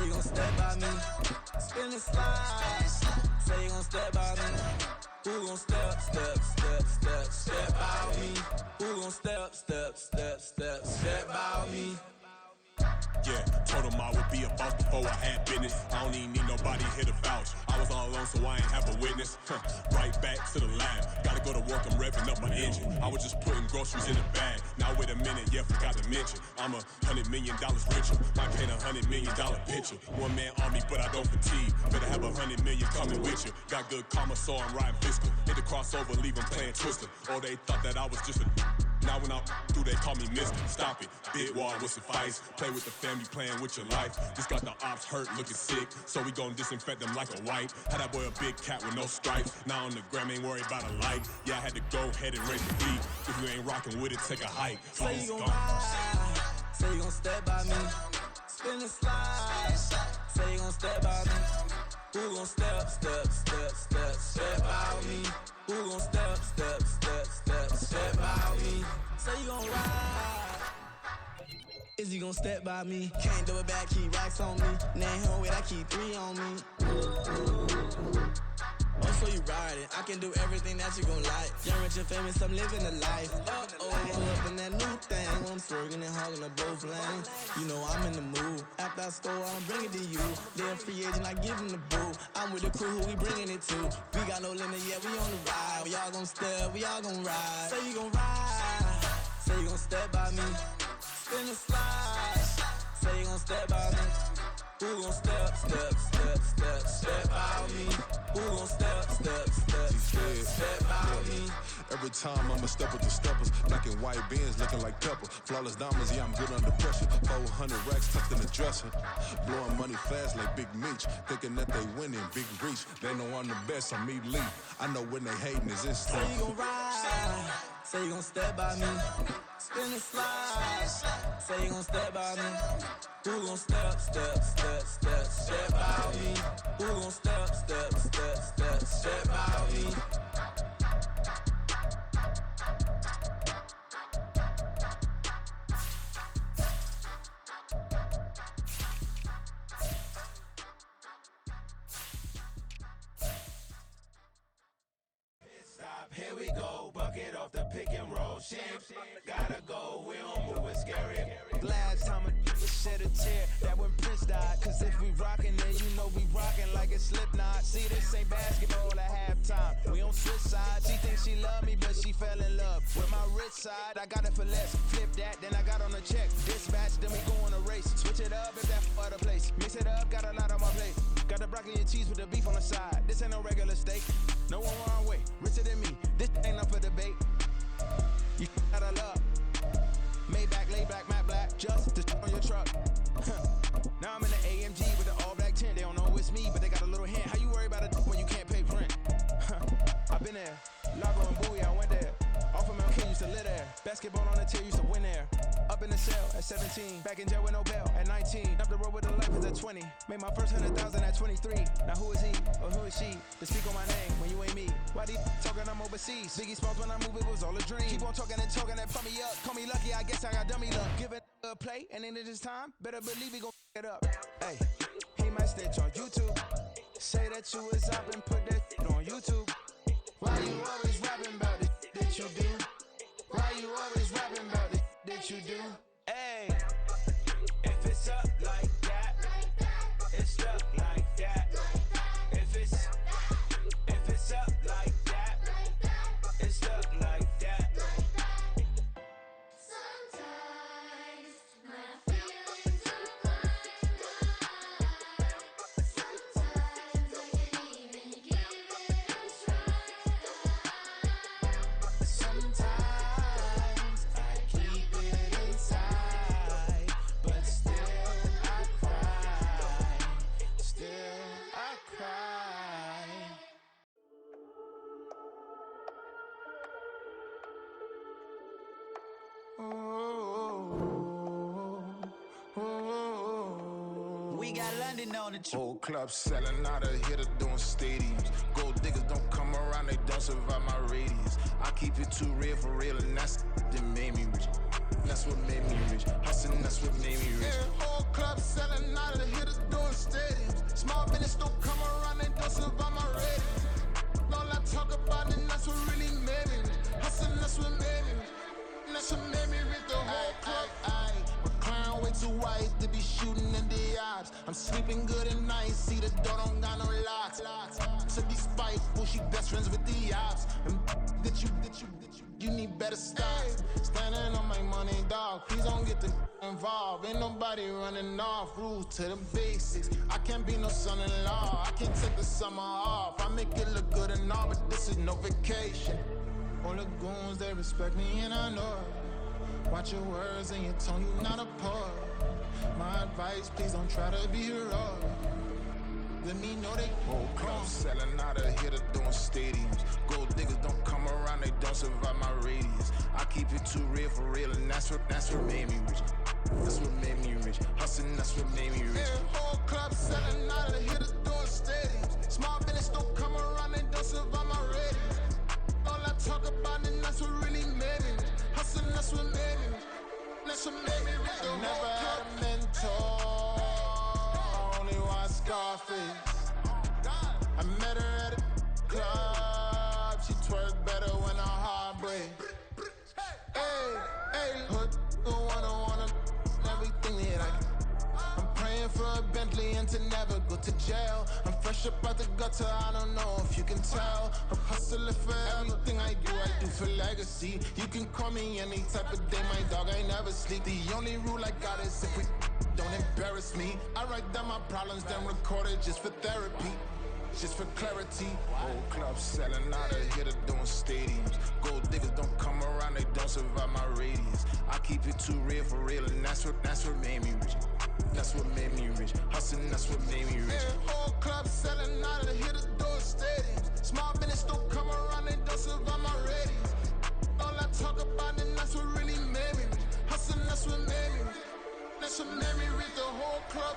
Say you gon' step by me. Spin and slide. Say you gon' step by me. Who gon' step by me? Who gon' step by me? Yeah, told him I would be a boss before I had business. I don't even need nobody here to vouch. I was all alone, so I ain't have a witness. Right back to the lab. Gotta go to work, I'm revving up my engine. I was just putting groceries in the bag. Now wait a minute, yeah, forgot to mention. I'm $100 million richer. Might paint $100 million picture. One man army, but I don't fatigue. Better have $100 million coming with you. Got good karma, so I'm riding fiscal. Hit the crossover, leave them playing Twister. Or they thought that I was just a. Now when I through, they call me Mister. Stop it, big wall would suffice. Play with the family, playing with your life. Just got the ops hurt, looking sick. So we gon' disinfect them like a wipe. Had that boy a big cat with no stripes. Now on the gram, ain't worried about a light. Yeah, I had to go ahead and raise the beat. If you ain't rocking with it, take a hike. Say you gon' ride. Say you gon' step by me. Spin and slide. Say you gon' step by me. Who gon' step by me? Who gon' step by me? Say you gon' ride. Is he gon' step by me? Can't do it back, keep racks on me. Name home with I keep 3 on me. Oh, so you riding? I can do everything that you gon' like. Young, rich, and famous, I'm living the life. Pull up in that new thing. I'm swerving and hogging the both lanes. You know I'm in the mood. After I score, I'ma bring it to you. They're a free agent, I give them the boo. I'm with the crew, who we bringing it to. We got no limit, yeah, we on the ride. We all gon' step, we all gon' ride. Say you gon' ride. Say you gon' step by me. Spin and slide. Say you gon' step by me. Who gon' step by me? Who gon' step by me? Every time I'ma step with the steppers. Black and white beans looking like pepper. Flawless diamonds, yeah, I'm good under pressure. 400 racks tucked in the dresser. Blowing money fast like Big Meech. Thinking that they winning, big reach. They know I'm the best, I'm elite. I know when they hating is instant. Say you gon' ride. Say you gon' step by me. Spin and slide. Say you gon' step by me. Who gon' step by me? Who gon' step by me? Stop, here we go, bucket off the pick and roll. Shit, gotta go, we don't move, it's scary. Last time a shed a tear, that when Prince died. Cause if we rockin', then you know we rockin' like it's Slipknot. See, this ain't basketball at halftime. We on switch sides. She thinks she love me, but she fell in love with my rich side. I got it for less. Flip that, then I got on a check. Dispatch, then we go on a race. Switch it up if that other place. Mix it up, got a lot on my plate. Got the broccoli and cheese with the beef on the side. This ain't no regular steak. No one wrong way. Richer than me. This ain't up for debate. You out of luck. Maybach, lay back, matte black. Just to on your truck. Now I'm in the AMG with the all black tint. They don't know it's me, but they got a little hint. How you worry about it when you can't pay rent? I've been there. Lago and Bowie, I went there. Off of Mount King, used to live there. Basketball on the tier, used to win there. Up in the cell at 17. Back in jail with no bail at 19. Up the road with the life is at 20. Made my first 100,000 at 23. Now who is he or who is she to speak on my name when you ain't me? Why they talking I'm overseas? Biggie Smalls when I move, it was all a dream. Keep on talking and pump me up. Call me lucky, I guess I got dummy luck. Give it a play, and then it's time. Better believe he gon' it up. Hey, he might stitch on YouTube. Say that you was up and put that shit on YouTube. Why you always rapping about it that you do? Why you always rapping about it that you do? Hey, if it's up like that, it's up like that. If it's up like that, it's up like that. Sometimes my feelings are blind. Sometimes I can't even give it a try. Sometimes I keep it inside, but still I cry. Still I cry. We got London on the trip. Whole club selling out of hitter doing stadiums. Gold diggers don't come around, they don't survive my radius. I keep it too real for real, and that's that made me rich. That's what made me rich. Hustling, that's what made me rich. Yeah, whole club selling out of hitters doing I'm sleeping good at night, see the door don't got no locks. To be spiteful, she best friends with the ops. And that you need better stop. Standing on my money, dog, please don't get the involved. Ain't nobody running off, rules to the basics. I can't be no son-in-law, I can't take the summer off. I make it look good and all, but this is no vacation. All the goons, they respect me and I know it. Watch your words and your tone, you not a poet. My advice, please don't try to be heroic. Let me know they whole club selling out of here to doing stadiums. Gold diggers don't come around, they don't survive my radius. I keep it too real for real, and that's what made me rich. That's what made me rich. Hustling, that's what made me rich. Yeah, whole club selling out of here to doing stadiums. Small business don't come around, they don't survive my radius. All I talk about, and that's what really made me rich. Hustling, that's what made me rich. That's what made me rich. I never had a mentor. Only one Scarface. I met her at a club. She twerk better when her heart breaks. Hey, hood, the one I wanna everything that I can. I'm praying for a Bentley and to never go to jail. I'm fresh up out the gutter, I don't know if you can tell. I'm hustling for everything I do for legacy. You can call me any type of day, my dog, I never sleep. The only rule I got is if we don't embarrass me. I write down my problems, then record it just for therapy. Just for clarity, whole club selling out of here to doing stadiums. Gold diggers don't come around, they don't survive my radius. I keep it too real for real, and that's what made me rich. That's what made me rich. Hustling, that's what made me rich. Yeah, whole club selling out of here to doing stadiums. Small business don't come around, they don't survive my radius. All I talk about, and that's what really made me rich. Hustling, that's what made me rich. That's what made me rich. The whole club.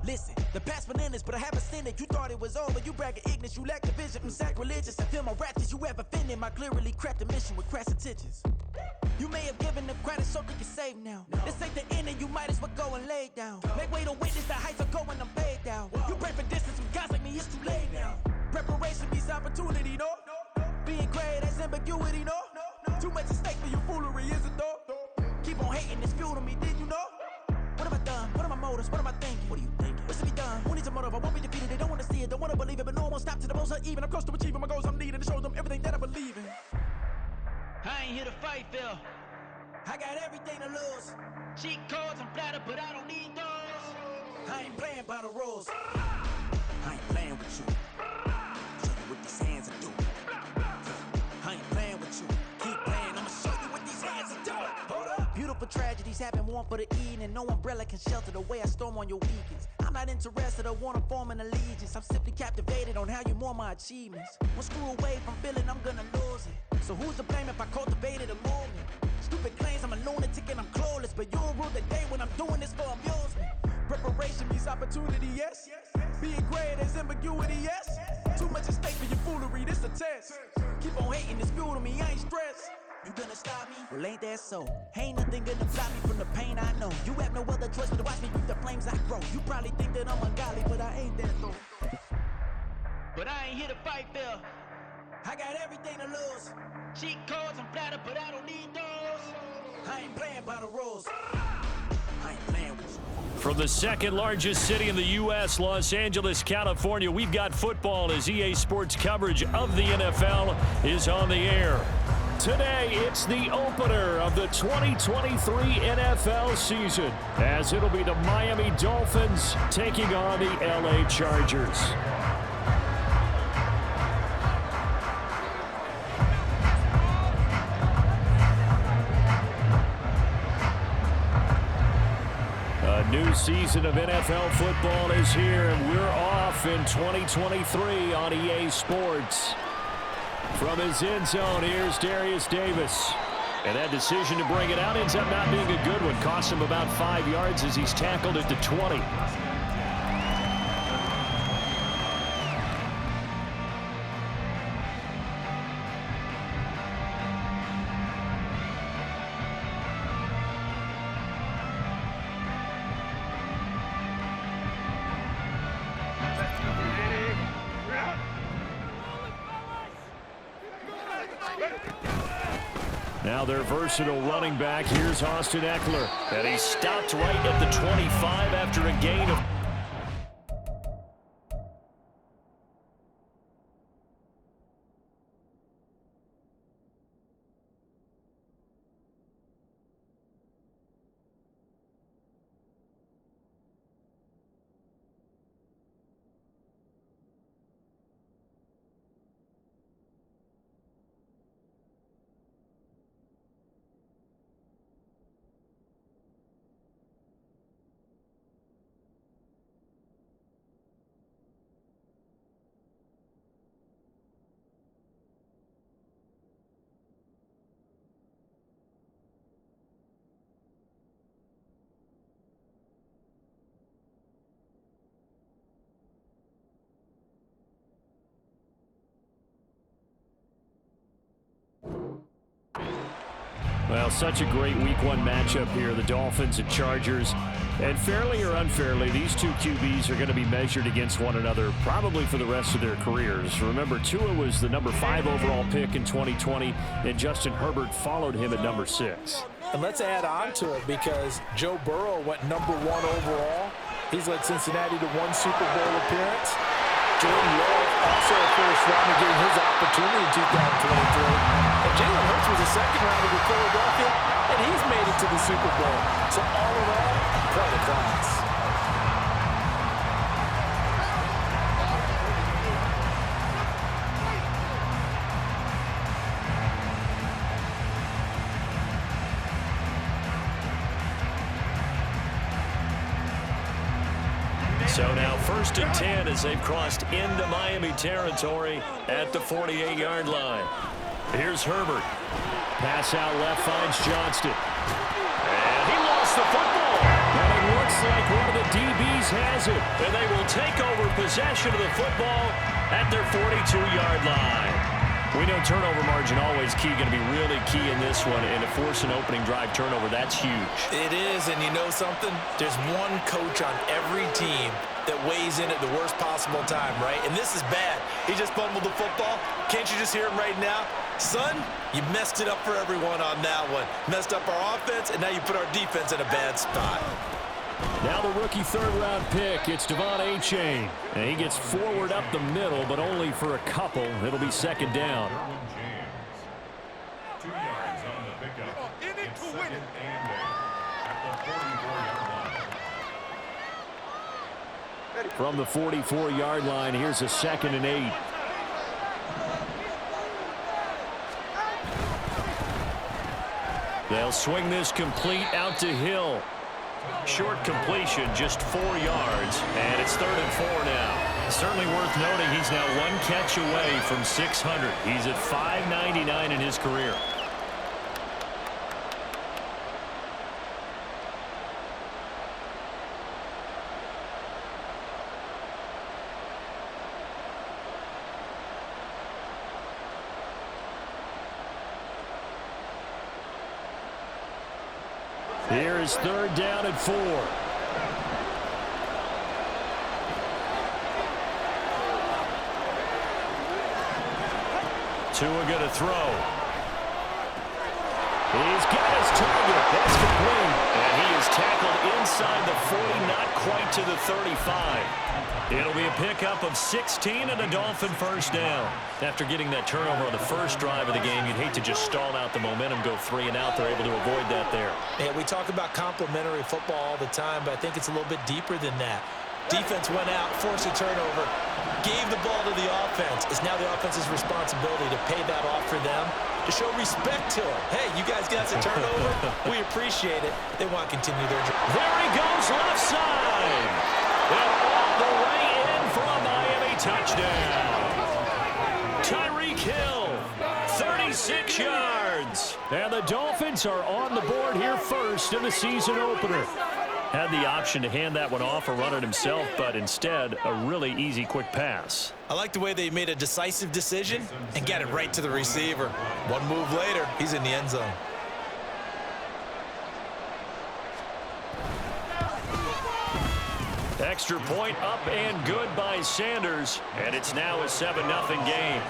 Listen, the past bananas, but I haven't seen it. You thought it was over, you bragging ignorance, you lack the vision. I'm sacrilegious, I feel my ratchets, you have offended my clearly crafted mission with crass intentions. You may have given them credit so they can save now. This ain't the end and you might as well go and lay down. Make way to witness the heights are going, I'm paid down. You pray for distance with guys like me, it's too late now. Preparation means opportunity, no? Being great, that's ambiguity, no? Too much at stake for your foolery, is it though? Keep on hating, it's fuel to me, did you know? What have I done? What are my motives? What am I thinking? What are you thinking? What's to be done? Who needs a motive? I won't be defeated. They don't want to see it, don't want to believe it, but no one won't stop to the most uneven. I'm close to achieving my goals. I'm needing to show them everything that I believe in. I ain't here to fight, Phil. I got everything to lose. Cheat codes, I'm flattered, but I don't need those. I ain't playing by the rules. I ain't playing with you. Show you what these hands are doing. I ain't playing with you. Keep playing, I'ma show you what these hands are doing. Hold up. Beautiful tragedies happen, one for the eating, and no umbrella can shelter the way I storm on your weekends. I'm not interested or wanna form an allegiance. I'm simply captivated on how you mourn my achievements. One screw away from feeling I'm gonna lose it. So who's to blame if I cultivated a movement? Stupid claims I'm a lunatic and I'm clueless, but you'll rule the day when I'm doing this for amusement. Preparation means opportunity, yes. Being great is ambiguity, yes. Too much at stake for your foolery, this a test. Keep on hating, it's fuel to me, I ain't stressed. You gonna stop me? Well, ain't that so? Ain't nothing gonna stop me from the pain I know. You have no other choice but to watch me reap the flames I grow. You probably think that I'm ungodly, but I ain't that though. But I ain't here to fight, Phil. I got everything to lose. Cheat codes, I'm flattered, but I don't need those. I ain't playing by the rules. I ain't playing with you. From the second largest city in the U.S., Los Angeles, California, we've got football as EA Sports coverage of the NFL is on the air. Today, it's the opener of the 2023 NFL season, as it'll be the Miami Dolphins taking on the L.A. Chargers. A new season of NFL football is here, and we're off in 2023 on EA Sports. From his end zone, here's Darius Davis. And that decision to bring it out ends up not being a good one. Cost him about 5 yards as he's tackled at the 20. Now their versatile running back, here's Austin Eckler. And he stopped right at the 25 after a gain of... Well, such a great Week 1 matchup here, the Dolphins and Chargers. And fairly or unfairly, these two QBs are going to be measured against one another probably for the rest of their careers. Remember, Tua was the number 5 overall pick in 2020, and Justin Herbert followed him at number 6. And let's add on to it because Joe Burrow went number 1 overall. He's led Cincinnati to 1 Super Bowl appearance. Jordan Love also a first rounder getting his opportunity in 2023. And Jalen Hurts was a second rounder with Philadelphia, and he's made it to the Super Bowl. So all in all, quite a class. So now 1st and 10 as they've crossed into Miami territory at the 48-yard line. Here's Herbert. Pass out left finds Johnston. And he lost the football. And it looks like one of the DBs has it. And they will take over possession of the football at their 42-yard line. We know turnover margin always key, going to be really key in this one. And to force an opening drive turnover, that's huge. It is, and you know something? There's one coach on every team that weighs in at the worst possible time, right? And this is bad. He just fumbled the football. Can't you just hear him right now? Son, you messed it up for everyone on that one. Messed up our offense, and now you put our defense in a bad spot. Now the rookie third-round pick, it's Devon Achane. And he gets forward up the middle, but only for a couple. It'll be second down. 2 yards on the pickup. It's second and 8 at the 44-yard line. From the 44-yard line, here's a 2nd and 8. They'll swing this complete out to Hill. Short completion, just 4 yards, and it's 3rd and 4 now. Certainly worth noting he's now 1 catch away from 600. He's at 599 in his career. Here is 3rd down and 4. Tua going to throw. He's got his target. That's complete. And he is tackled inside the 40, not quite to the 35. It'll be a pickup of 16 and a Dolphin first down. After getting that turnover on the first drive of the game, you'd hate to just stall out the momentum, go 3 and out. They're able to avoid that there. Yeah, we talk about complementary football all the time, but I think it's a little bit deeper than that. Defense went out, forced a turnover, gave the ball to the offense. It's now the offense's responsibility to pay that off for them, to show respect to them. Hey, you guys got us a turnover. We appreciate it. They want to continue their journey. There he goes, left side. And all the way in for a Miami touchdown. Tyreek Hill, 36 yards. And the Dolphins are on the board here first in the season opener. Had the option to hand that one off or run it himself, but instead, a really easy, quick pass. I like the way they made a decisive decision and got it right to the receiver. One move later, he's in the end zone. Extra point up and good by Sanders, and it's now a 7-0 game.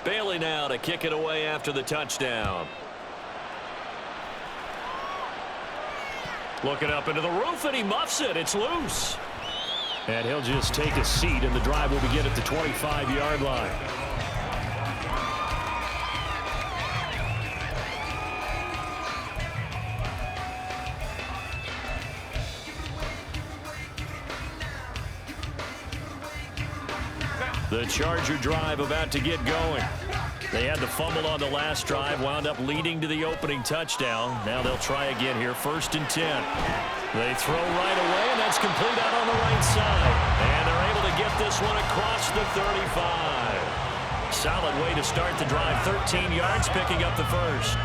Bailey now to kick it away after the touchdown. Looking up into the roof, and he muffs it. It's loose. And he'll just take a seat, and the drive will begin at the 25-yard line. The Charger drive about to get going. They had the fumble on the last drive, wound up leading to the opening touchdown. Now they'll try again here, 1st and 10. They throw right away, and that's complete out on the right side. And they're able to get this one across the 35. Solid way to start the drive, 13 yards, picking up the first.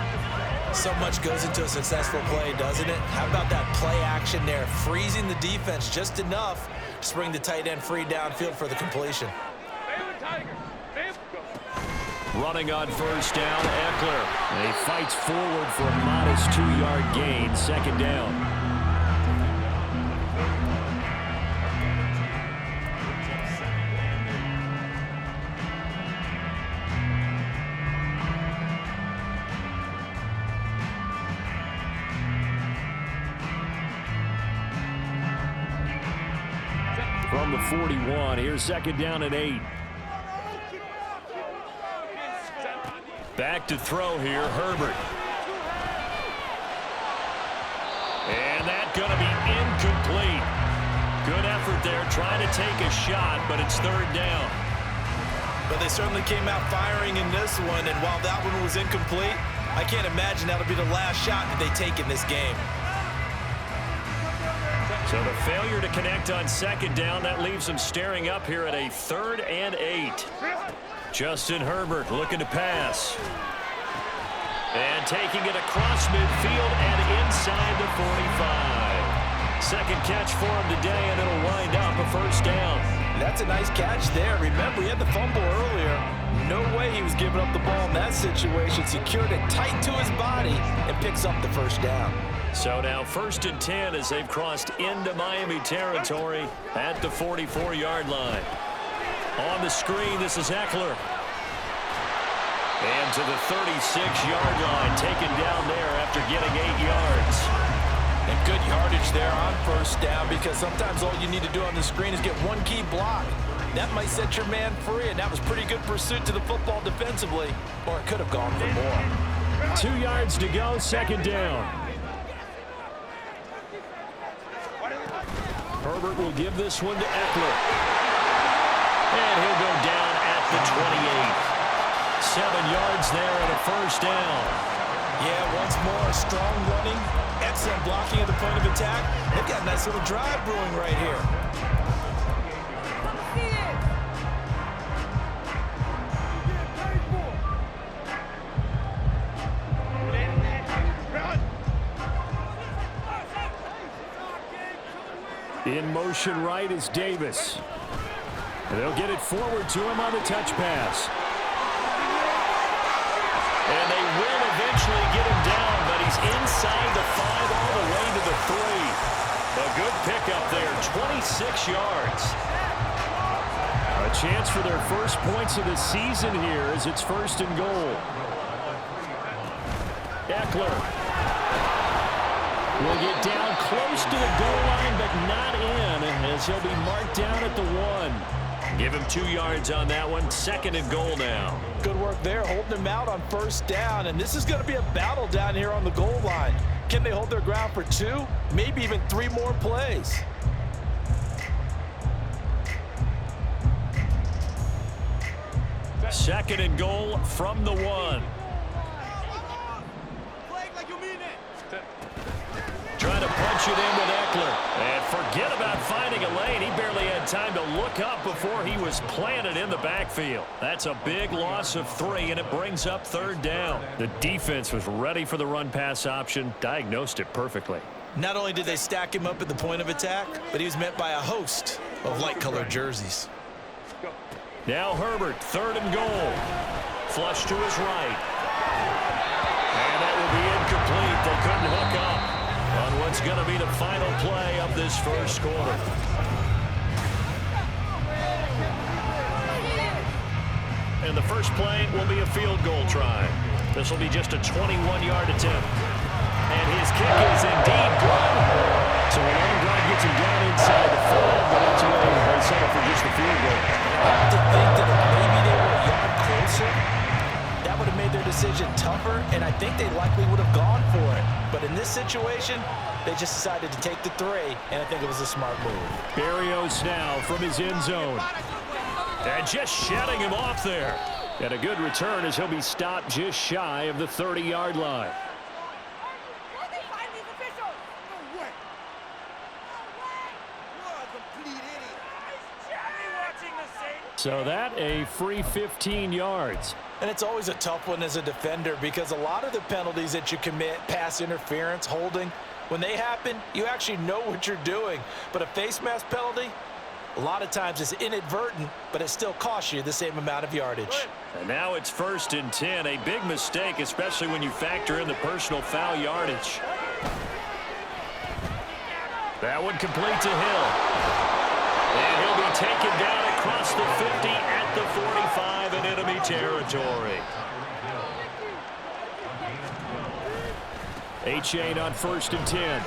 So much goes into a successful play, doesn't it? How about that play action there, freezing the defense just enough to bring the tight end free downfield for the completion. Running on 1st down, Eckler. And he fights forward for a modest 2-yard gain, 2nd down. From the 41, here's 2nd down and 8. Back to throw here, Herbert. And that's going to be incomplete. Good effort there, trying to take a shot, but it's 3rd down. But they certainly came out firing in this one, and while that one was incomplete, I can't imagine that'll be the last shot that they take in this game. So the failure to connect on 2nd down, that leaves them staring up here at a 3rd and 8. Justin Herbert looking to pass. And taking it across midfield and inside the 45. Second catch for him today, and it'll wind up a 1st down. That's a nice catch there. Remember, he had the fumble earlier. No way he was giving up the ball in that situation. Secured it tight to his body and picks up the 1st down. So now 1st and 10 as they've crossed into Miami territory at the 44-yard line. On the screen, this is Eckler. And to the 36-yard line, taken down there after getting 8 yards. And good yardage there on 1st down, because sometimes all you need to do on the screen is get one key block. That might set your man free, and that was pretty good pursuit to the football defensively, or it could have gone for more. 2 yards to go, 2nd down. Herbert will give this one to Eckler. And he'll go down at the 28. 7 yards there and a 1st down. Yeah, once more, strong running, excellent blocking at the point of attack. They've got a nice little drive brewing right here. In motion right is Davis. And they'll get it forward to him on the touch pass. And they will eventually get him down, but he's inside the 5 all the way to the 3. A good pickup there, 26 yards. A chance for their first points of the season here as it's 1st and goal. Eckler will get down close to the goal line, but not in, as he'll be marked down at the 1. Give him 2 yards on that one. 2nd and goal now. Good work there, holding him out on 1st down, and this is going to be a battle down here on the goal line. Can they hold their ground for 2, maybe even 3 more plays? Second and goal from the 1. Trying to punch it in with Eckler. And forget about finding a lane. He barely had time to look up before he was planted in the backfield. That's a big loss of 3, and it brings up 3rd down. The defense was ready for the run-pass option, diagnosed it perfectly. Not only did they stack him up at the point of attack, but he was met by a host of light-colored jerseys. Now Herbert, 3rd and goal. Flush to his right. And that will be incomplete. They couldn't hook up on what's going to be the final play of this 1st quarter. And the first play will be a field goal try. This will be just a 21-yard attempt. And his kick is indeed good. So an long drive gets him down inside the 5, but ultimately they settle for just the field goal. I have to think that if maybe they were a yard closer, that would have made their decision tougher, and I think they likely would have gone for it. But in this situation, they just decided to take the 3, and I think it was a smart move. Berrios now from his end zone. And just shutting him off there. And a good return as he'll be stopped just shy of the 30-yard line. So that a free 15 yards. And it's always a tough one as a defender because a lot of the penalties that you commit, pass interference, holding, when they happen, you actually know what you're doing. But a face mask penalty, a lot of times it's inadvertent, but it still costs you the same amount of yardage. And now it's 1st and 10, a big mistake, especially when you factor in the personal foul yardage. That one complete to Hill. And he'll be taken down across the 50 at the 45 in enemy territory. Achane on 1st and 10.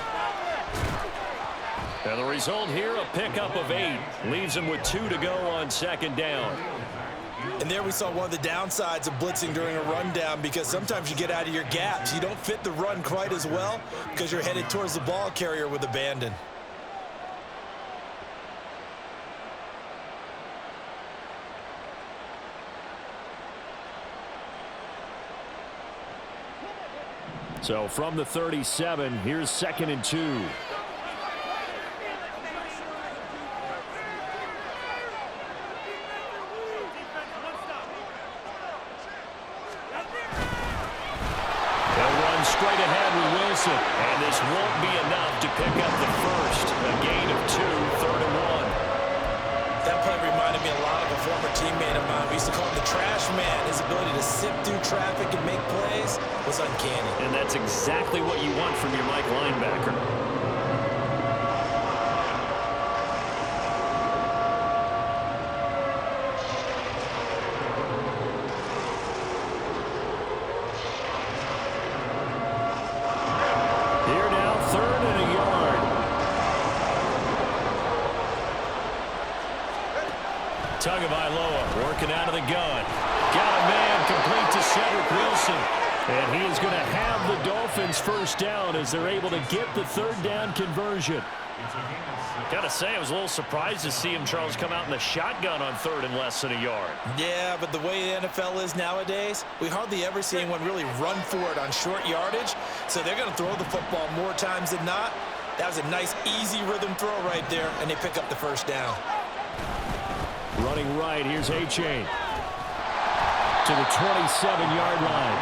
And the result here, a pickup of 8. Leaves him with 2 to go on 2nd down. And there we saw one of the downsides of blitzing during a rundown because sometimes you get out of your gaps. You don't fit the run quite as well because you're headed towards the ball carrier with abandon. So from the 37, here's 2nd and 2. They'll run straight ahead with Wilson. And this won't be enough to pick up the first. A gain of 2, 3rd and 1. That play reminded me a lot of a former teammate of mine. We used to call him the trash man. His ability to sift through traffic and make plays was uncanny. And that's exactly what you want from your Mike linebacker. Here now, 3rd and a yard. Tagovailoa working out of the gun. Got a man complete to Cedric Wilson. And he is going to have the Dolphins first down as they're able to get the 3rd down conversion. Got to say, I was a little surprised to see him, Charles, come out in the shotgun on 3rd and less than a yard. Yeah, but the way the NFL is nowadays, we hardly ever see anyone really run for it on short yardage. So they're going to throw the football more times than not. That was a nice, easy rhythm throw right there, and they pick up the first down. Running right, here's Achane to the 27-yard line.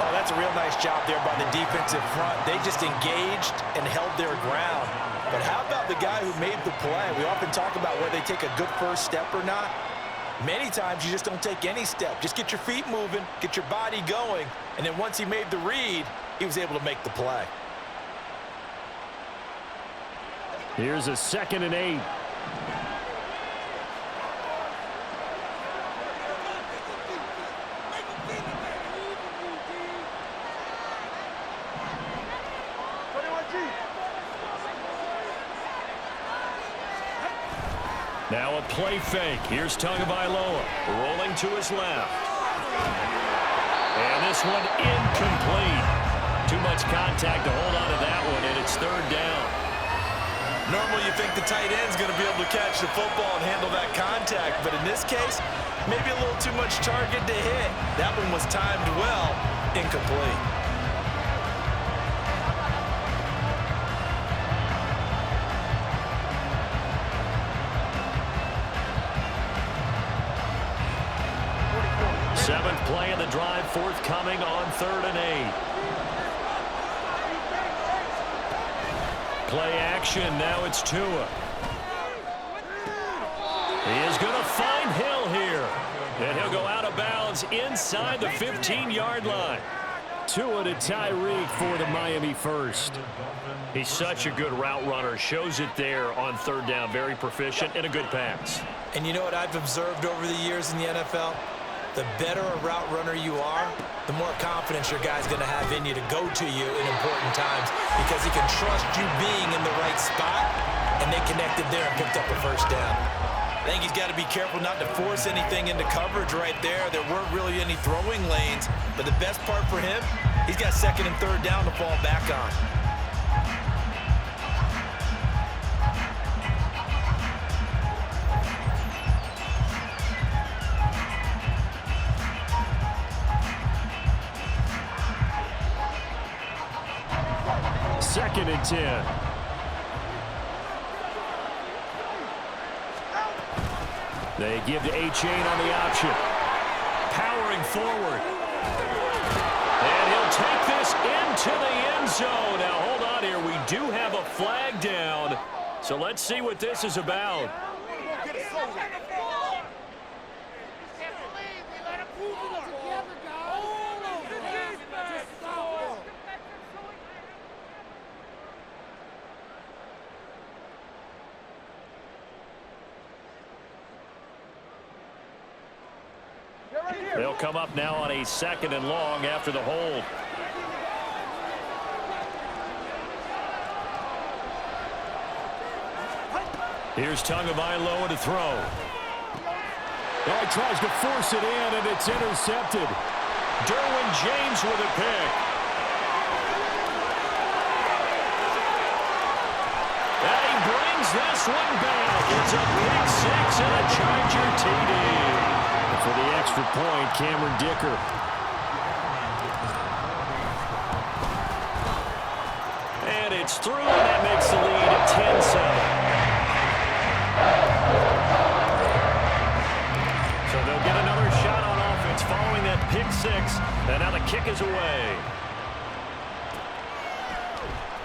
Oh, that's a real nice job there by the defensive front. They just engaged and held their ground. But how about the guy who made the play? We often talk about whether they take a good first step or not. Many times you just don't take any step. Just get your feet moving, get your body going, and then once he made the read, he was able to make the play. Here's a 2nd and 8. Now a play fake. Here's Tagovailoa rolling to his left. And this one incomplete. Too much contact to hold on to that one, and it's 3rd down. Normally you think the tight end's going to be able to catch the football and handle that contact, but in this case, maybe a little too much target to hit. That one was timed well, incomplete. Seventh play of the drive forthcoming on 3rd and 8. Play action, now it's Tua. He is going to find Hill here. And he'll go out of bounds inside the 15-yard line. Tua to Tyreek for the Miami first. He's such a good route runner. Shows it there on 3rd down. Very proficient and a good pass. And you know what I've observed over the years in the NFL? the better a route runner you are, the more confidence your guy's going to have in you to go to you in important times because he can trust you being in the right spot, and they connected there and picked up a first down. I think he's got to be careful not to force anything into coverage right there. There weren't really any throwing lanes, but the best part for him, he's got second and third down to fall back on. Second and 10. They give to A-Chain on the option. Powering forward. And he'll take this into the end zone. Now, hold on here. We do have a flag down. So let's see what this is about. They'll come up now on a second and long after the hold. Here's Tagovailoa to throw. Well, he tries to force it in, and it's intercepted. Derwin James with a pick. And he brings this one back. It's a pick six and a Charger TD. For the extra point, Cameron Dicker. And it's through, and that makes the lead at 10-7. So they'll get another shot on offense following that pick six, and now the kick is away.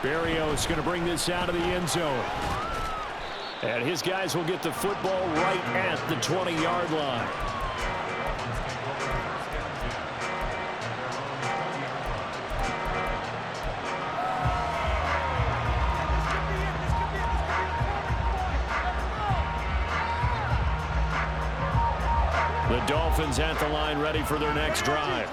Berrios going to bring this out of the end zone. And his guys will get the football right at the 20-yard line. The Dolphins at the line ready for their next drive.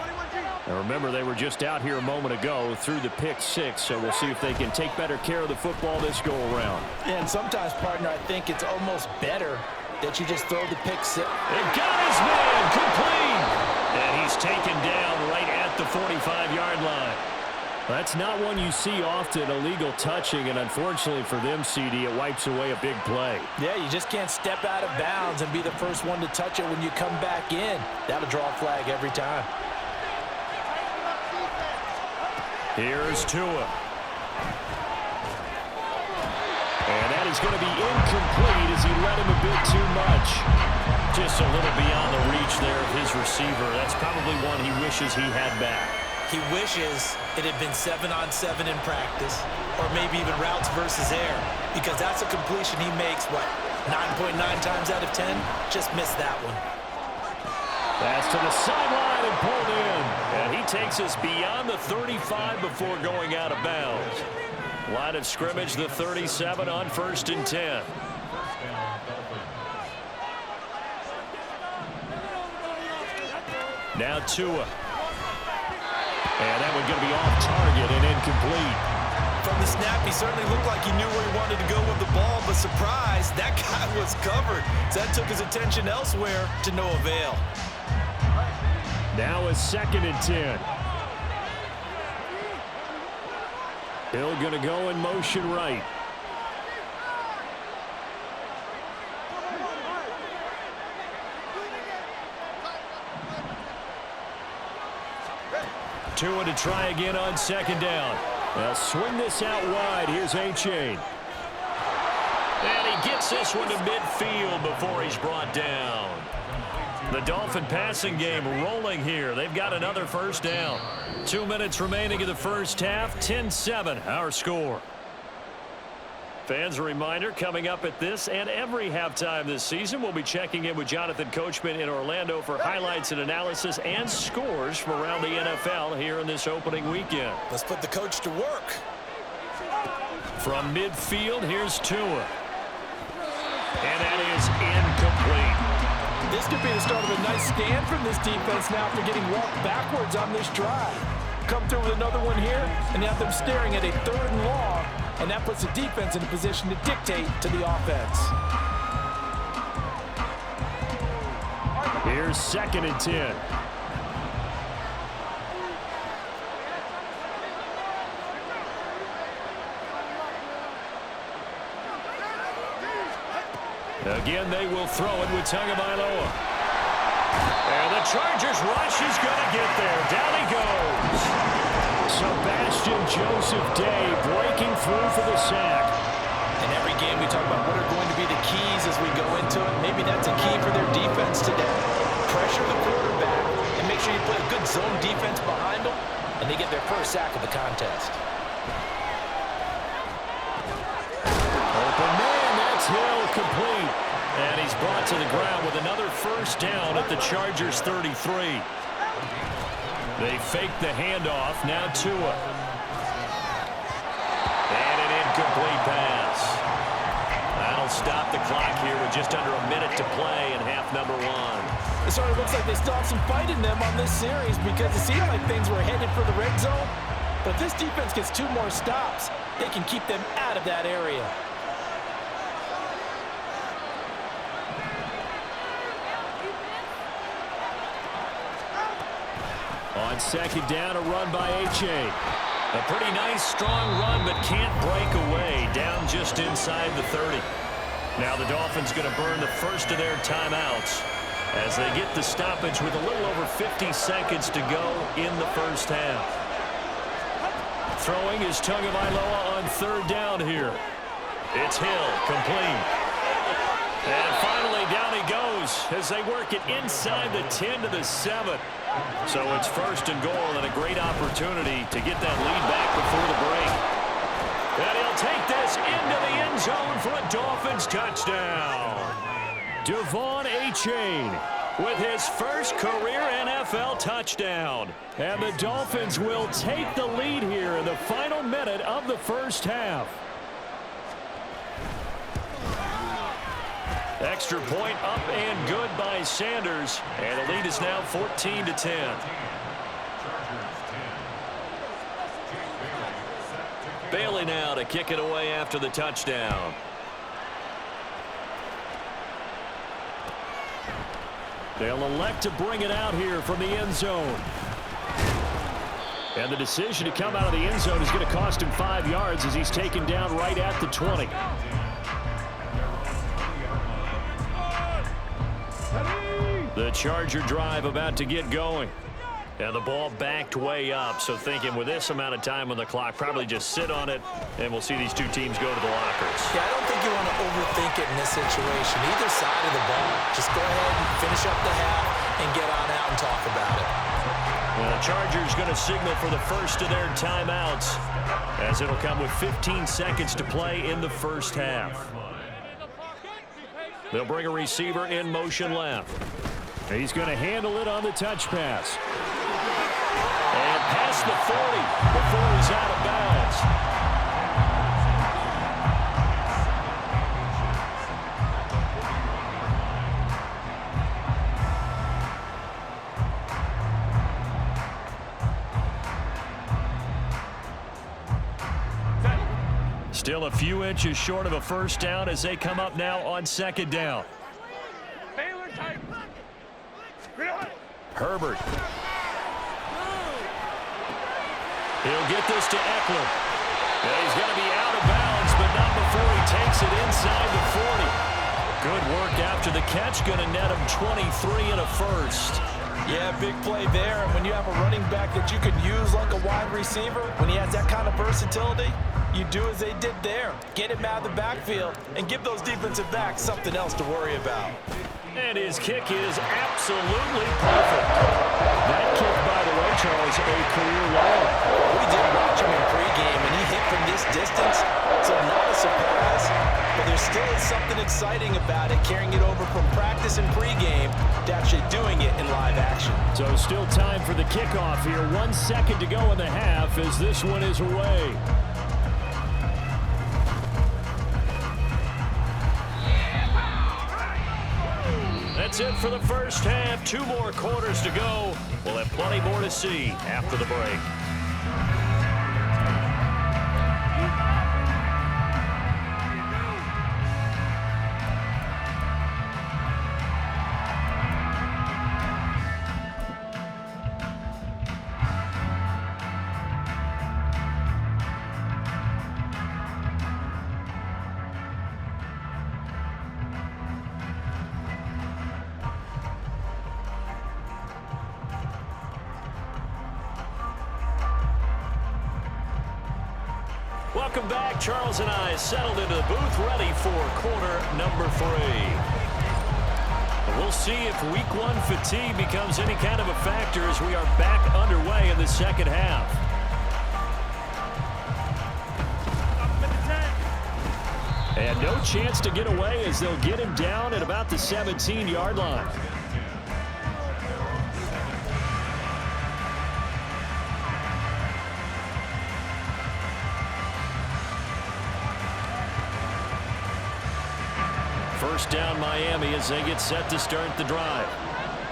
Now remember, they were just out here a moment ago through the pick six, so we'll see if they can take better care of the football this go-around. And sometimes, partner, I think it's almost better that you just throw the pick six. It got his man complete. And he's taken down right at the 45-yard line. That's not one you see often, illegal touching, and unfortunately for them, CD, it wipes away a big play. Yeah, you just can't step out of bounds and be the first one to touch it when you come back in. That'll draw a flag every time. Here's Tua. And that is going to be incomplete as he led him a bit too much. Just a little beyond the reach there of his receiver. That's probably one he wishes he had back. He wishes it had been 7-on-7 in practice, or maybe even routes versus air, because that's a completion he makes, what, 9.9 times out of 10? Just missed that one. Pass to the sideline and pulled in. And he takes us beyond the 35 before going out of bounds. Line of scrimmage, the 37 on 1st and 10. Now Tua. And that one going to be off target and incomplete. From the snap, he certainly looked like he knew where he wanted to go with the ball, but surprise, that guy was covered. So that took his attention elsewhere to no avail. Now a 2nd and 10. Hill going to go in motion right. Tua to try again on 2nd down. They'll swing this out wide. Here's A-Chain. And he gets this one to midfield before he's brought down. The Dolphin passing game rolling here. They've got another first down. 2 minutes remaining in the first half. 10-7, our score. Fans, a reminder, coming up at this and every halftime this season, we'll be checking in with Jonathan Coachman in Orlando for highlights and analysis and scores from around the NFL here in this opening weekend. Let's put the coach to work. From midfield, here's Tua. And that is incomplete. This could be the start of a nice stand from this defense now after getting walked backwards on this drive. Come through with another one here, and you have them staring at a 3rd and long, and that puts the defense in a position to dictate to the offense. Here's 2nd and 10. Again, they will throw it with Tagovailoa. And the Chargers rush is going to get there. Down he goes. Sebastian Joseph Day breaking through for the sack. In every game, we talk about what are going to be the keys as we go into it. Maybe that's a key for their defense today. Pressure the quarterback and make sure you play a good zone defense behind them, and they get their first sack of the contest. Open man, that's Hill, complete. And he's brought to the ground with another first down at the Chargers 33. They fake the handoff, now Tua. And an incomplete pass. That'll stop the clock here with just under a minute to play in half number 1. It sort of looks like they still have some fight in them on this series because it seemed like things were headed for the red zone. But if this defense gets 2 more stops, they can keep them out of that area. On 2nd down, a run by H.A. A pretty nice, strong run, but can't break away. Down just inside the 30. Now the Dolphins going to burn the first of their timeouts as they get the stoppage with a little over 50 seconds to go in the first half. Throwing is Tagovailoa on 3rd down here. It's Hill, complete. And finally, down he goes as they work it inside the 10 to the 7. So it's 1st and goal and a great opportunity to get that lead back before the break. And he'll take this into the end zone for a Dolphins touchdown. Devon Achane with his first career NFL touchdown. And the Dolphins will take the lead here in the final minute of the first half. Extra point up and good by Sanders. And the lead is now 14-10. Bailey now to kick it away after the touchdown. They'll elect to bring it out here from the end zone. And the decision to come out of the end zone is going to cost him 5 yards as he's taken down right at the 20. The Charger drive about to get going. And the ball backed way up, so thinking with this amount of time on the clock, probably just sit on it, and we'll see these 2 teams go to the lockers. Yeah, I don't think you want to overthink it in this situation. Either side of the ball, just go ahead and finish up the half and get on out and talk about it. Well, the Chargers going to signal for the first of their timeouts, as it'll come with 15 seconds to play in the first half. They'll bring a receiver in motion left. He's going to handle it on the touch pass. And past the 40 before he's out of bounds. Still a few inches short of a first down as they come up now on 2nd down. Herbert. He'll get this to Eckler. And he's going to be out of bounds, but not before he takes it inside the 40. Good work after the catch. Going to net him 23 and a first. Yeah, big play there. And when you have a running back that you can use like a wide receiver, when he has that kind of versatility, you do as they did there. Get him out of the backfield and give those defensive backs something else to worry about. And his kick is absolutely perfect. That kick, by the way, Charles, a career low. We did watch him in pregame, and he hit from this distance, so not a surprise. But there still is something exciting about it, carrying it over from practice and pregame to actually doing it in live action. So still time for the kickoff here. 1 second to go in the half as this one is away. That's it for the first half. 2 more quarters to go. We'll have plenty more to see after the break. Welcome back. Charles and I settled into the booth, ready for quarter number 3. We'll see if week 1 fatigue becomes any kind of a factor as we are back underway in the second half. And no chance to get away as they'll get him down at about the 17-yard line. First down Miami as they get set to start the drive.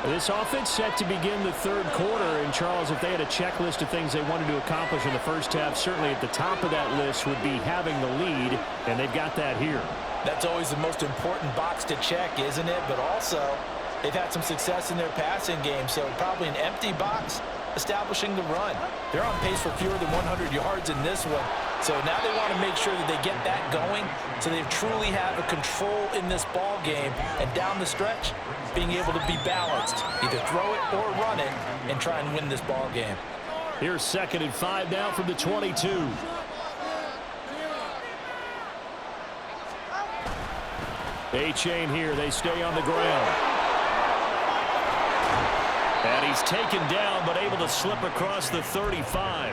This offense set to begin the third quarter. And Charles, if they had a checklist of things they wanted to accomplish in the first half, certainly at the top of that list would be having the lead, and they've got that here. That's always the most important box to check, isn't it? But also, they've had some success in their passing game, so probably an empty box establishing the run. They're on pace for fewer than 100 yards in this one. So now they want to make sure that they get that going so they truly have a control in this ball game, and down the stretch, being able to be balanced. Either throw it or run it and try and win this ball game. Here's 2nd and 5 now from the 22. A-chain here. They stay on the ground. And he's taken down but able to slip across the 35.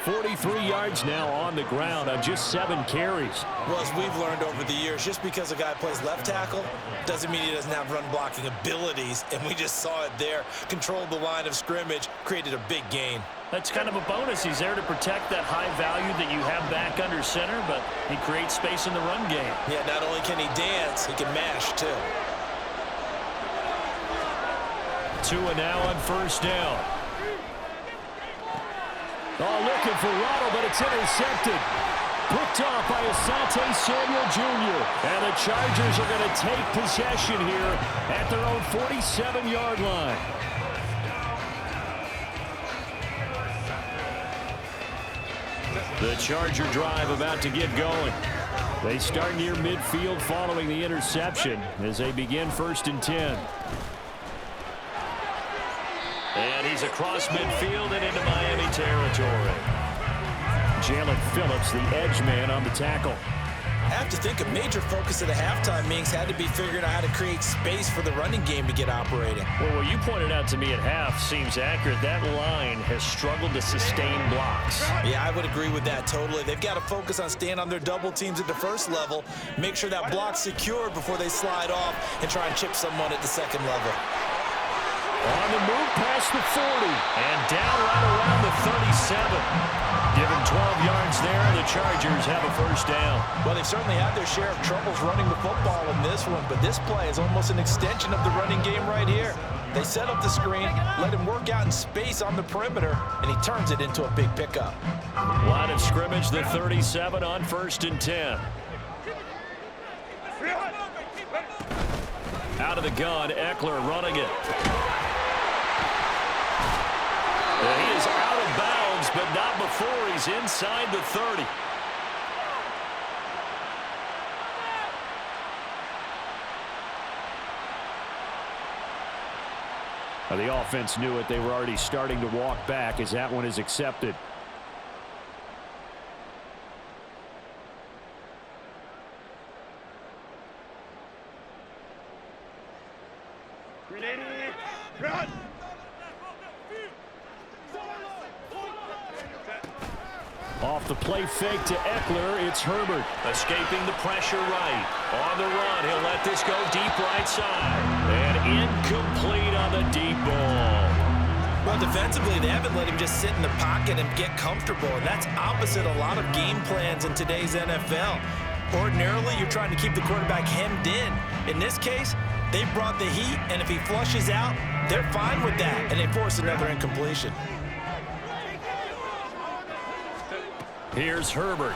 43 yards now on the ground on just 7 carries. Well, as we've learned over the years, just because a guy plays left tackle doesn't mean he doesn't have run blocking abilities, and we just saw it there. Controlled the line of scrimmage, created a big gain. That's kind of a bonus. He's there to protect that high value that you have back under center, but he creates space in the run game. Yeah, not only can he dance, he can mash too. Tua now on first down. Oh, looking for Waddle, but it's intercepted. Picked off by Asante Samuel Jr. And the Chargers are going to take possession here at their own 47-yard line. The Charger drive about to get going. They start near midfield following the interception as they begin 1st and 10. And he's across midfield and into Miami territory. Jalen Phillips, the edge man, on the tackle. I have to think a major focus of the halftime meetings had to be figuring out how to create space for the running game to get operating. Well, what you pointed out to me at half seems accurate. That line has struggled to sustain blocks. Yeah, I would agree with that totally. They've got to focus on staying on their double teams at the first level, make sure that block's secured before they slide off and try and chip someone at the second level. On the move past the 40 and down right around the 37. Give him 12 yards there, and the Chargers have a first down. Well, they've certainly had their share of troubles running the football in this one, but this play is almost an extension of the running game right here. They set up the screen, let him work out in space on the perimeter, and he turns it into a big pickup. Line of scrimmage, the 37 on 1st and 10. Out of the gun, Eckler running it. He is out of bounds, but not before he's inside the 30. The offense knew it. They were already starting to walk back as that one is accepted. Off the play fake to Eckler, it's Herbert. Escaping the pressure right. On the run, he'll let this go deep right side. And incomplete on the deep ball. Well, defensively, they haven't let him just sit in the pocket and get comfortable, and that's opposite a lot of game plans in today's NFL. Ordinarily, you're trying to keep the quarterback hemmed in. In this case, They brought the heat, and if he flushes out, they're fine with that, and they force another incompletion. Here's Herbert.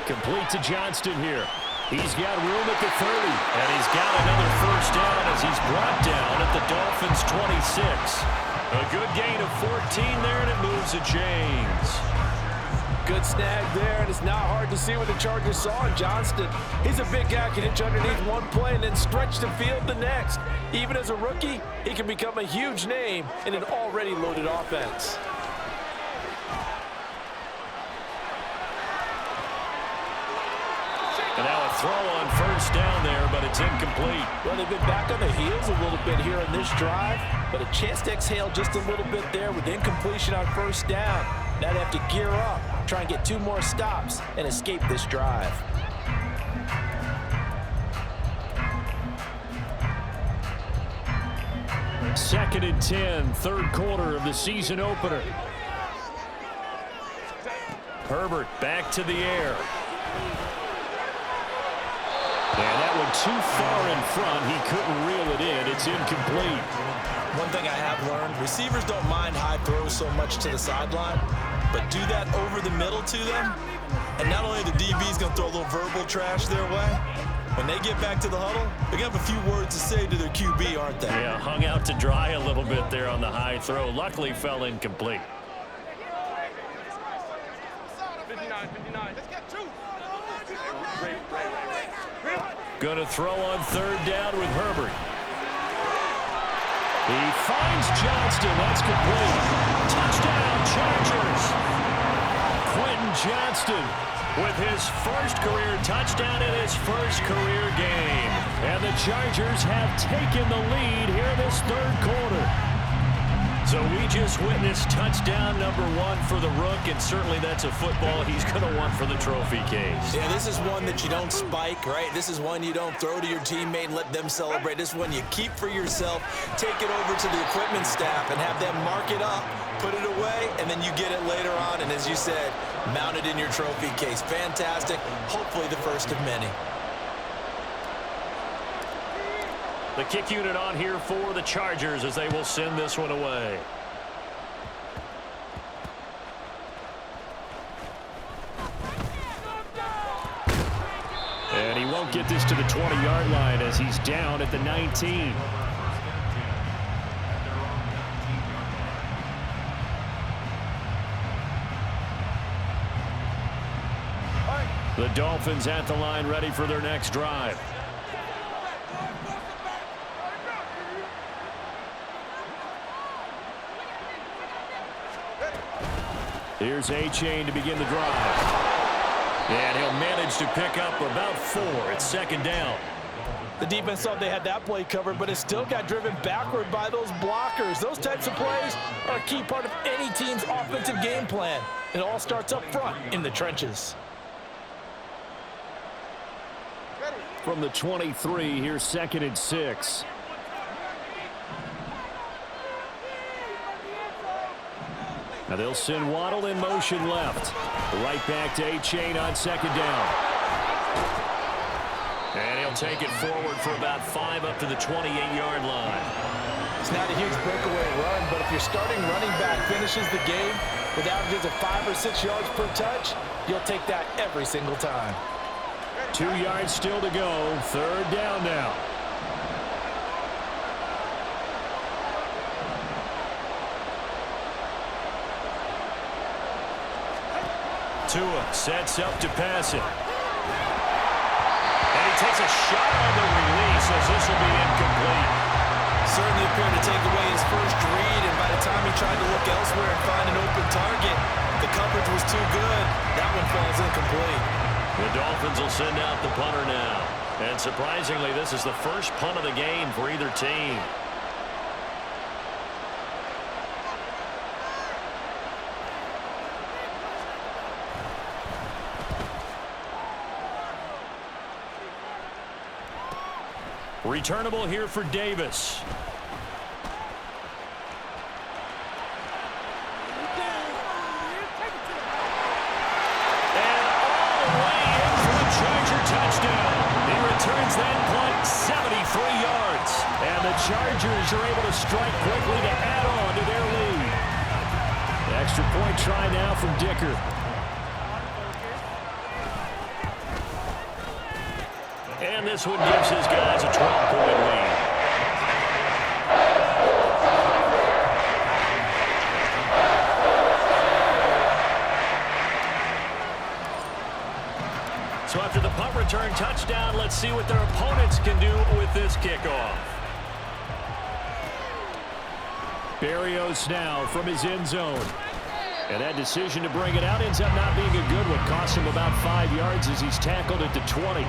Complete to Johnston here. He's got room at the 30, and he's got another first down as he's brought down at the Dolphins' 26. A good gain of 14 there, and it moves to James. Good snag there, and it's not hard to see what the Chargers saw in Johnston. He's a big guy, can hitch underneath one play and then stretch the field the next. Even as a rookie, he can become a huge name in an already loaded offense. And now a throw on first down there, but it's incomplete. Well, they've been back on the heels a little bit here in this drive, but a chance to exhale just a little bit there with incompletion on first down. Now they have to gear up, try and get 2 more stops, and escape this drive. Second and 10, third quarter of the season opener. Herbert back to the air. And that one too far in front. He couldn't reel it in. It's incomplete. One thing I have learned, receivers don't mind high throws so much to the sideline, but do that over the middle to them, and not only the DB's going to throw a little verbal trash their way, when they get back to the huddle, they're going to have a few words to say to their QB, aren't they? Yeah, hung out to dry a little bit there on the high throw. Luckily fell incomplete. 59. Let's get 2. Going to throw on third down with Herbert. He finds Johnston. That's complete. Touchdown, Chargers. Quentin Johnston with his first career touchdown in his first career game. And the Chargers have taken the lead here in this third quarter. So we just witnessed touchdown number 1 for the Rook, and certainly that's a football he's going to want for the trophy case. Yeah, this is one that you don't spike, right? This is one you don't throw to your teammate and let them celebrate. This is one you keep for yourself, take it over to the equipment staff and have them mark it up, put it away, and then you get it later on, and as you said, mount it in your trophy case. Fantastic. Hopefully the first of many. The kick unit on here for the Chargers as they will send this one away. And he won't get this to the 20-yard line as he's down at the 19. The Dolphins at the line ready for their next drive. Here's A-Chain to begin the drive. And he'll manage to pick up about 4. It's second down. The defense thought they had that play covered, but it still got driven backward by those blockers. Those types of plays are a key part of any team's offensive game plan. It all starts up front in the trenches. From the 23, here's second and 6. Now they'll send Waddle in motion left. Right back to A-Chain on second down. And he'll take it forward for about 5 up to the 28-yard line. It's not a huge breakaway run, but if your starting running back finishes the game with averages of 5 or 6 yards per touch, you'll take that every single time. 2 yards still to go. Third down now. Tua sets up to pass it. And he takes a shot on the release as this will be incomplete. Certainly appeared to take away his first read, and by the time he tried to look elsewhere and find an open target, the coverage was too good. That one falls incomplete. The Dolphins will send out the punter now. And surprisingly, this is the first punt of the game for either team. Returnable here for Davis. And all the way in for the Charger touchdown. He returns that punt 73 yards. Chargers are able to strike quickly to add on to their lead. The extra point try now from Dicker. And this one gives his guys a 12-point lead. So after the punt return touchdown, let's see what their opponents can do with this kickoff. Berrios now from his end zone. And that decision to bring it out ends up not being a good one. Costs him about 5 yards as he's tackled at the 20.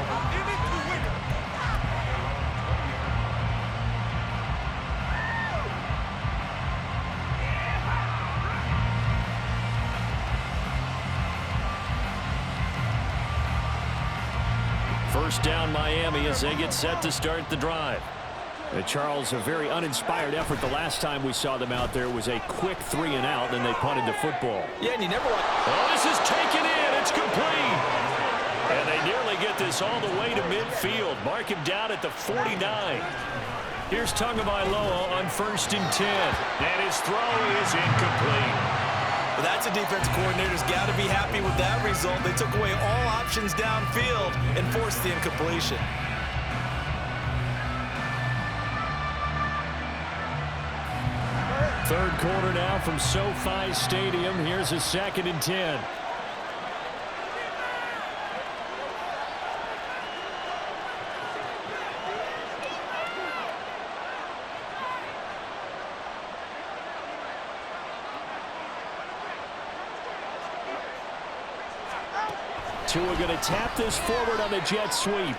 First down Miami as they get set to start the drive. Charles, a very uninspired effort. The last time we saw them out there was a quick 3-and-out, and they punted the football. Yeah, and you never want... Oh, this is taken in. It's complete. And they nearly get this all the way to midfield. Mark him down at the 49. Here's Tagovailoa on 1st and 10. And his throw is incomplete. Well, that's a defense coordinator's got to be happy with that result. They took away all options downfield and forced the incompletion. Third quarter now from SoFi Stadium. Here's a 2nd and 10. Tua going to tap this forward on the jet sweep.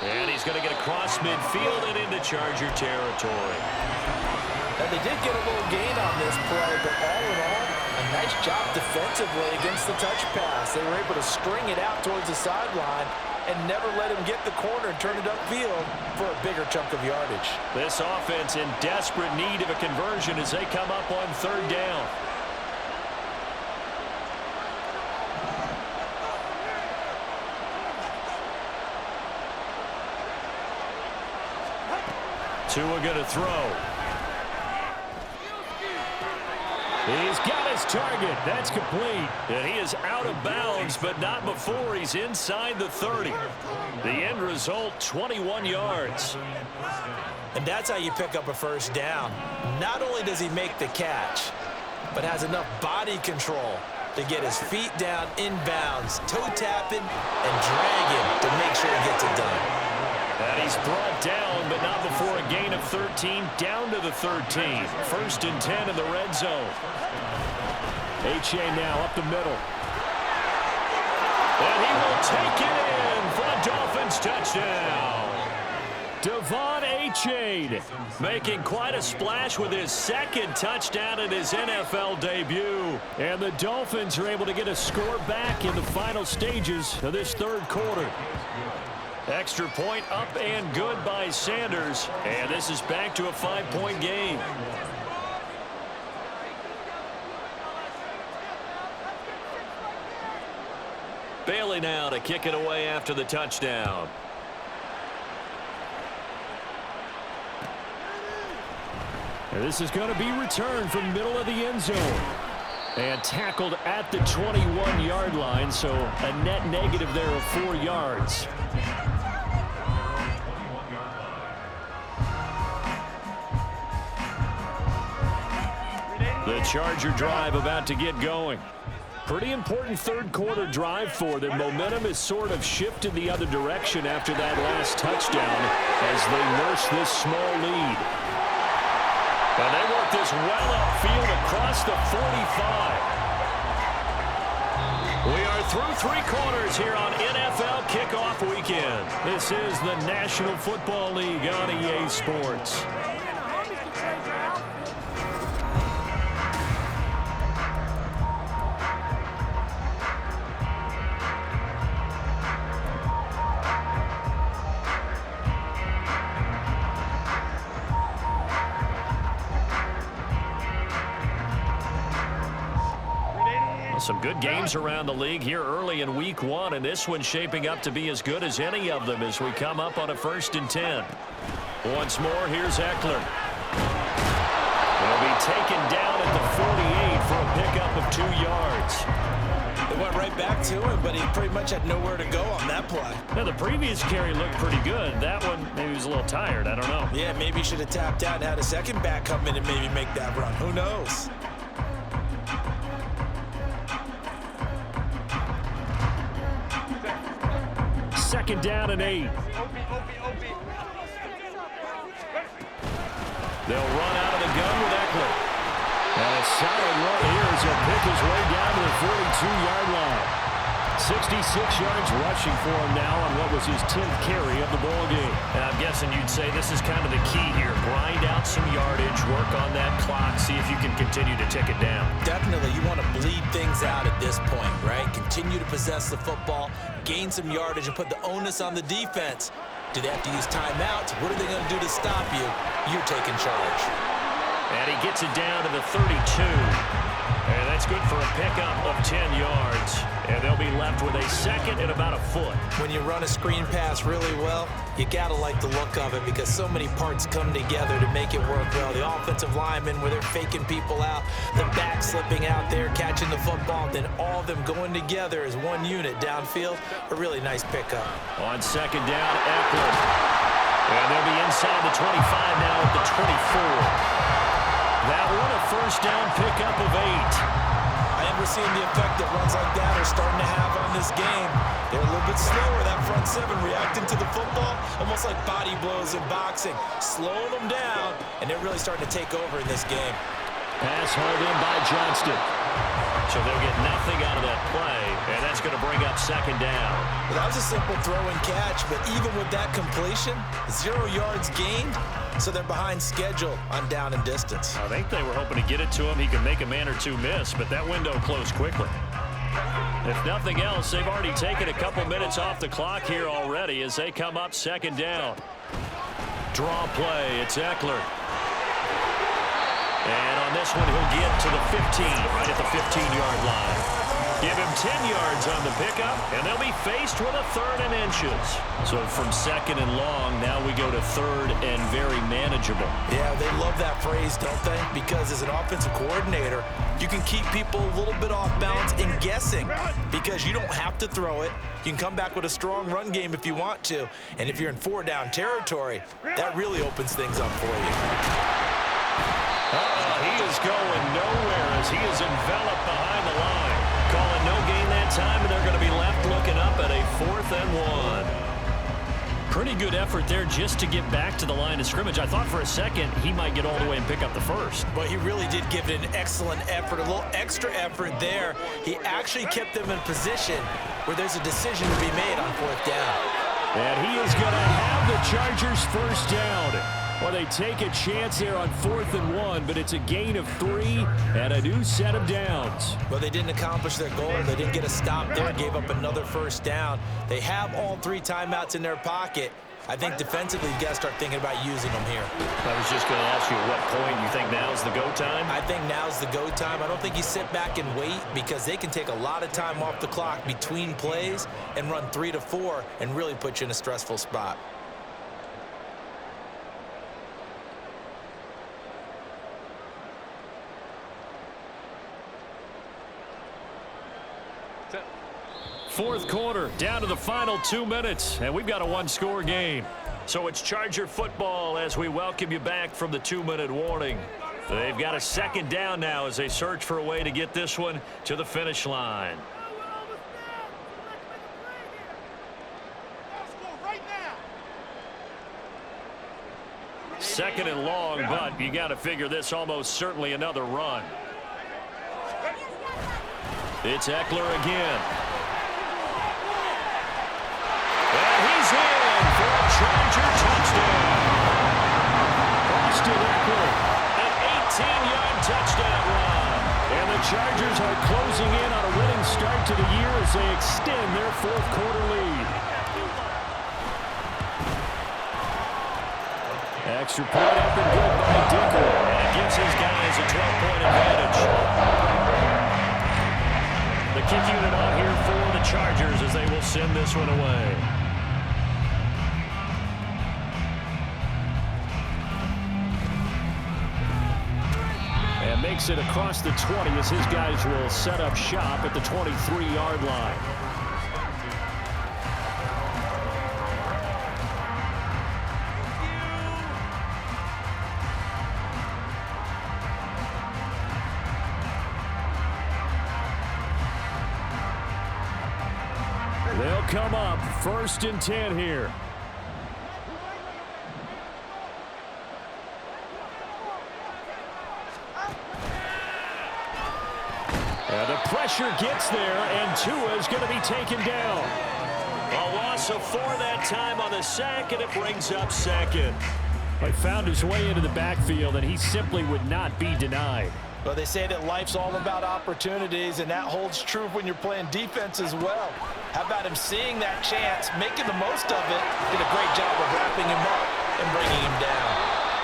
And he's going to get across midfield and into Charger territory. And they did get a little gain on this play, but all in all, a nice job defensively against the touch pass. They were able to string it out towards the sideline and never let him get the corner and turn it upfield for a bigger chunk of yardage. This offense in desperate need of a conversion as they come up on 3rd down. Tua going to throw. He's got his target. That's complete. And he is out of bounds, but not before he's inside the 30. The end result, 21 yards. And that's how you pick up a first down. Not only does he make the catch, but has enough body control to get his feet down inbounds, toe tapping, and dragging to make sure he gets it done. And he's brought down, but not before a gain of 13, down to the 13. 1st and 10 in the red zone. H.A. now up the middle. And he will take it in for a Dolphins touchdown. Devon Achane making quite a splash with his 2nd touchdown in his NFL debut. And the Dolphins are able to get a score back in the final stages of this 3rd quarter. Extra point up and good by Sanders. And this is back to a 5-point game. Bailey now to kick it away after the touchdown. And this is going to be returned from middle of the end zone. And tackled at the 21-yard line, so a net negative there of 4 yards. The Charger drive about to get going. Pretty important 3rd quarter drive for them. Momentum has sort of shifted the other direction after that last touchdown as they nurse this small lead. And they work this well upfield across the 45. We are through 3 quarters here on NFL Kickoff Weekend. This is the National Football League on EA Sports. Some good games around the league here early in week 1, and this one's shaping up to be as good as any of them as we come up on a 1st and 10. Once more, here's Eckler. They'll be taken down at the 48 for a pickup of 2 yards. They went right back to him, but he pretty much had nowhere to go on that play. Now, the previous carry looked pretty good. That one, maybe he was a little tired. I don't know. Yeah, maybe he should have tapped out and had a second back come in and maybe make that run. Who knows? Second down and 8. They'll run out of the gun with Eckler. And a solid run here as he'll pick his way down to the 42-yard line. 66 yards rushing for him now on what was his 10th carry of the ball game. And I'm guessing you'd say this is kind of the key here. Grind out some yardage, work on that clock, see if you can continue to tick it down. Definitely. You want to bleed things out at this point, right? Continue to possess the football, gain some yardage, and put the onus on the defense. Do they have to use timeouts? What are they going to do to stop you? You're taking charge. And he gets it down to the 32. And that's good for a pickup of 10 yards. And they'll be left with a second and about a foot. When you run a screen pass really well, you got to like the look of it because so many parts come together to make it work well. The offensive linemen where they're faking people out, the back slipping out there, catching the football, then all of them going together as one unit downfield. A really nice pickup. On second down, Eckler. And they'll be inside the 25 now at the 24. That one a first down pickup of 8. I am seeing the effect that runs like that are starting to have on this game. They're a little bit slower, that front seven, reacting to the football, almost like body blows in boxing. Slowing them down, and they're really starting to take over in this game. Pass hauled in by Johnston. So they'll get nothing out of that play, and that's going to bring up second down. Well, that was a simple throw and catch, but even with that completion, 0 yards gained, so they're behind schedule on down and distance. I think they were hoping to get it to him. He could make a man or two miss, but that window closed quickly. If nothing else, they've already taken a couple minutes off the clock here already as they come up second down. Draw play, it's Eckler. And on this one, he'll get to the 15, right at the 15-yard line. Give him 10 yards on the pickup, and they'll be faced with a 3rd and inches. So from second and long, now we go to 3rd and very manageable. Yeah, they love that phrase, don't they? Because as an offensive coordinator, you can keep people a little bit off balance and guessing because you don't have to throw it. You can come back with a strong run game if you want to. And if you're in 4-down territory, that really opens things up for you. He is going nowhere as he is enveloped behind the line. Calling no gain that time, and they're going to be left looking up at a 4th and 1. Pretty good effort there just to get back to the line of scrimmage. I thought for a second he might get all the way and pick up the first. But he really did give it an excellent effort, a little extra effort there. He actually kept them in position where there's a decision to be made on 4th down. And he is going to have the Chargers first down. Well, they take a chance there on 4th and 1, but it's a gain of 3 and a new set of downs. Well, they didn't accomplish their goal. They didn't get a stop there, gave up another first down. They have all 3 timeouts in their pocket. I think defensively, you got to start thinking about using them here. I was just going to ask you at what point you think now's the go time? I think now's the go time. I don't think you sit back and wait because they can take a lot of time off the clock between plays and run 3 to 4 and really put you in a stressful spot. Fourth quarter, down to the final 2 minutes, and we've got a 1-score game. So it's Charger football as we welcome you back from the 2-minute warning. They've got a second down now as they search for a way to get this one to the finish line. Second and long, but you got to figure this almost certainly another run. It's Eckler again. And he's in for a Charger touchdown. Austin Eckler, an 18-yard touchdown run. And the Chargers are closing in on a winning start to the year as they extend their 4th quarter lead. Extra point up and good by Dicker. And it gives his guys a 12-point advantage. The kick unit on here for the Chargers as they will send this one away. takes it across the 20 as his guys will set up shop at the 23-yard line. They'll come up 1st and 10 here. And the pressure gets there, and Tua is going to be taken down. A loss of 4 that time on the sack, and it brings up 2nd. He found his way into the backfield, and he simply would not be denied. Well, they say that life's all about opportunities, and that holds true when you're playing defense as well. How about him seeing that chance, making the most of it, did a great job of wrapping him up and bringing him down.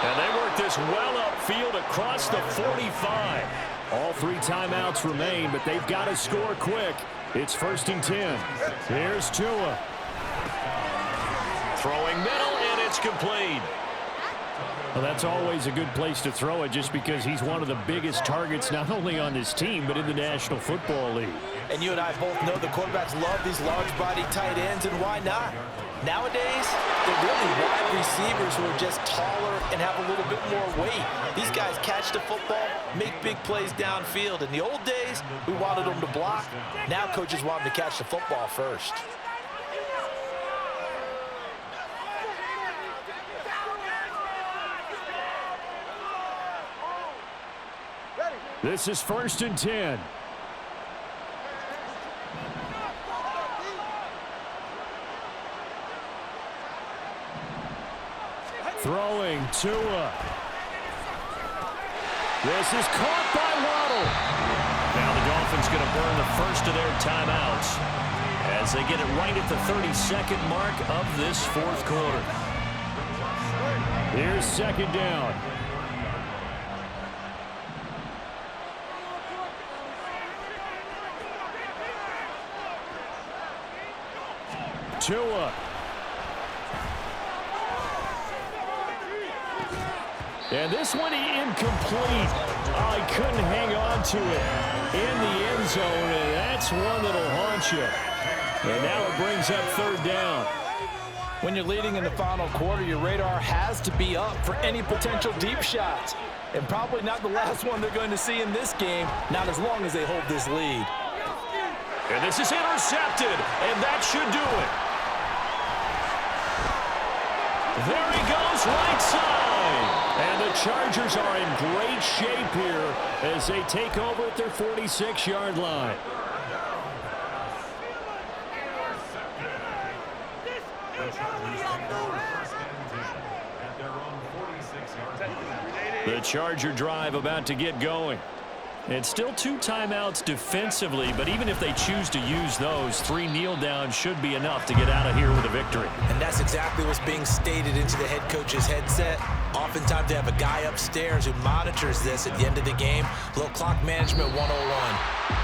And they work this well upfield across the 45. All 3 timeouts remain, but they've got to score quick. It's 1st and 10. Here's Tua. Throwing middle, and it's complete. Well, that's always a good place to throw it just because he's one of the biggest targets not only on this team but in the National Football League. And you and I both know the quarterbacks love these large-body tight ends, and why not? Nowadays, they're really wide receivers who are just taller and have a little bit more weight. These guys catch the football, make big plays downfield. In the old days, we wanted them to block. Now coaches want them to catch the football first. This is 1st and 10. Throwing Tua. This is caught by Waddle. Now the Dolphins going to burn the first of their timeouts as they get it right at the 32nd mark of this 4th quarter. Here's 2nd down. Tua. And this one incomplete. Oh, he couldn't hang on to it in the end zone, and that's one that'll haunt you. And now it brings up 3rd down. When you're leading in the final quarter, your radar has to be up for any potential deep shots. And probably not the last one they're going to see in this game, not as long as they hold this lead. And this is intercepted, and that should do it. There he goes, right side. And the Chargers are in great shape here as they take over at their 46-yard line. The Charger drive about to get going. It's still 2 timeouts defensively, but even if they choose to use those, 3 kneel downs should be enough to get out of here with a victory. And that's exactly what's being stated into the head coach's headset. Oftentimes they have a guy upstairs who monitors this at the end of the game. Little clock management 101.